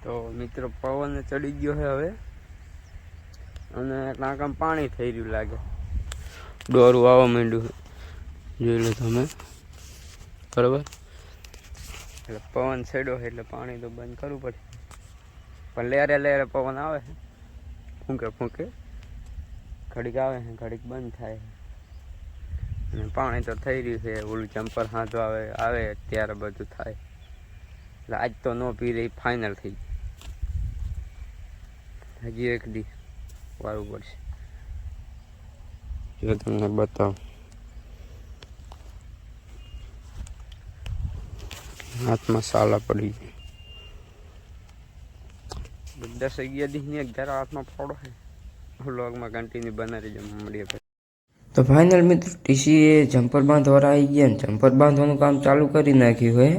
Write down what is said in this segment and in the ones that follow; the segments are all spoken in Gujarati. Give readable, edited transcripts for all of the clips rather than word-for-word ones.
તો મિત્રો પવન ચડી ગયો છે હવે અને ટાંકામાં પાણી થઈ રહ્યું લાગે, દોરું આવવા માંડ્યું જોઈ લો તમે બરાબર. એટલે પવન ચડ્યો છે એટલે પાણી તો બંધ કરવું પડે, પણ લેરે લેરે પવન આવે છે, ફૂંકે ફૂંકે, ઘડીક આવે છે ઘડીક બંધ થાય અને પાણી તો થઈ રહ્યું છે. ઓલું જમ્પર હાથો આવે ત્યારે બધું થાય. એટલે આજ તો ન પી રહી, ફાઇનલ થઈ ગઈ. હજી એક દી વારવું પડશે. જો તમને બતાવો, હાથમાં સાલા પડી ગઈ. 10-11 દિવસની એક જરા હાથમાં ફોડો છે. વ્લોગમાં કન્ટિન્યુ બનાવી જો મળીએ. તો ફાઇનલ મિત્રો ટીસી એ જમ્પર બાંધવાળા આવી ગયા ને જમ્પર બાંધવાનું કામ ચાલુ કરી નાખ્યું હોય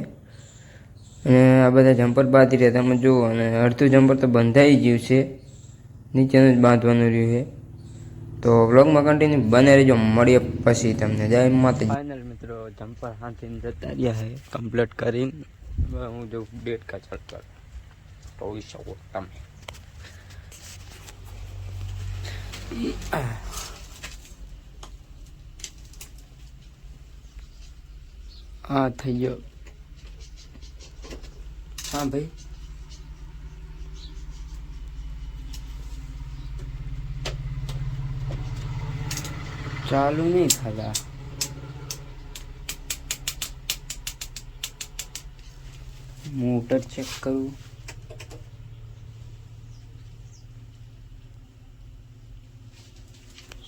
અને આ બધા જમ્પર બાંધી રહ્યા તમે જુઓ. અને અડધું જમ્પર તો બંધાઈ ગયું છે, નીચેનું જ બાંધવાનું રહ્યું છે. તો વ્લોગમાં કન્ટિન્યુ બને રહેજો, મળીએ પછી તમને. જય માતાજી. ફાઇનલ મિત્રો જમ્પર હાથીને જતા રહ્યા છે કમ્પ્લીટ કરીને. હું જો ડેટ કા ચડતા જોઈ શકો તમે. હા થઈ ગયો. હા ભાઈ ચાલુ નહીં થતા. મોટર ચેક કરું.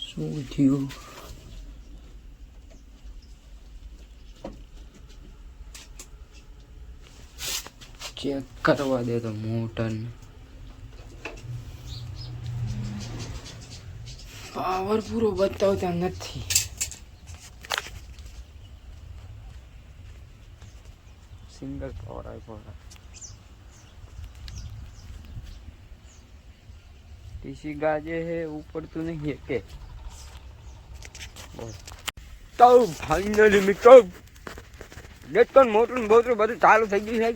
શું થયું? ચેક કરવા દે તો મોટર પાવર પૂરો બતાવતા નથી. સિંગલ પાવર આપ્યો. ટીસી ગાજે है ऊपर तो नहीं है के. તો ફાઇનલી મિત્રો લેટકન મોટર બોટર બધું ચાલુ થઈ ગયું છે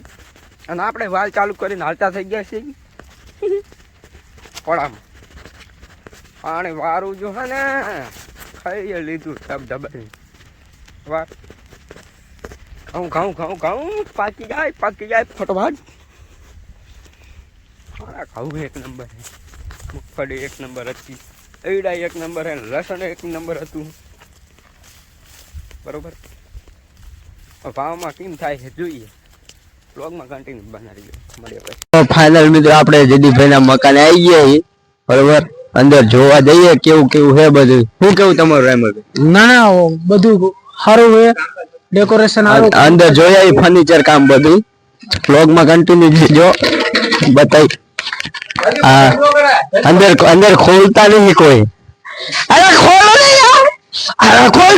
અને આપણે વાલ ચાલુ કરીને હાલતા થઈ ગયા છે પડામાં. પાણી વારું જો હે ને ખાઈ લીધું સબ દબાઈ વાર. ઘઉં પાકી જાય ફટવાટ. હા ઘઉં એક નંબર છે, મગફળી એક નંબર હતી, એડા એક નંબર હે, લસણ એક નંબર હતું બરોબર. ભાવમાં કેમ થાય છે જોઈએ. બ્લોગમાં કન્ટિન્યુ બનાવી મળીએ પછી. ફાઇનલ મિત્રો આપણે જયદીપભાઈના મકાને આવી ગયા બરોબર. અંદર જોવા જઈએ કેવું કેવું છે બધું. શું કેવું તમારું રાયમલભાઈ? ના બધું સારું છે, ડેકોરેશન અંદર જોયા ફર્નિચર કામ બધું. બ્લોગમાં કન્ટિન્યુ જો બતાવી. હા અંદર ખોલતા નહીં કોઈ. અરે ખોલો નહીં યાર. અરે ખોલ.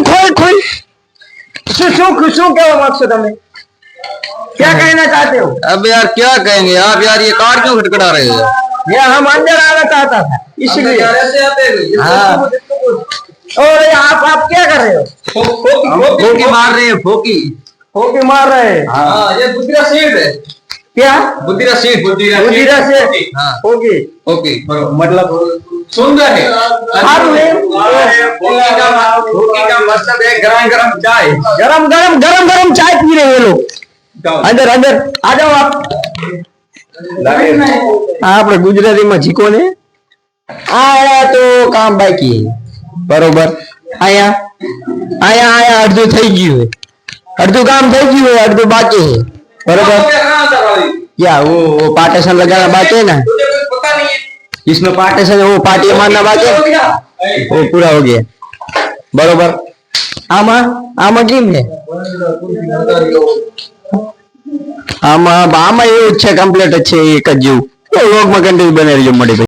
શું કહેવા માંગશો તમે? क्या कहना चाहते हो? अब यार क्या कहेंगे आप यार, ये कार क्यों खटखटा रहे हैं? ये हम अंदर आना चाहता था इसलिए। हाँ और आप क्या कर रहे हो? फोकी मार रहे हैं, फोकी मार रहे हैं। हाँ ये बुद्धिरा सीट है क्या? बुद्धिरा सीट हाँ ओके ओके मतलब सुंदर है। सारू है। फोकी का मतलब है गरम चाय। गरम चाय पी रहे हैं लोग। अंदर आ जाओ आप। આપણે ગુજરાતીમાં જીકો ને આ તો કામ બાકી બરોબર. આયા અડધું થઈ ગયું, અડધું કામ થઈ ગયું, અડધું બાકી है बरोबर. क्या वो पार्टीशन लगाना बाकी है ना, इसमें पार्टीशन वो पार्टी मारना बाकी है, वो पूरा हो गया बरोबर. આમાં કેમ છે? આમાં એવું જ છે, કમ્પ્લીટ જ છે એક જ જેવું. લોગમાં કન્ટિન્યુ બનાવી જો મળે.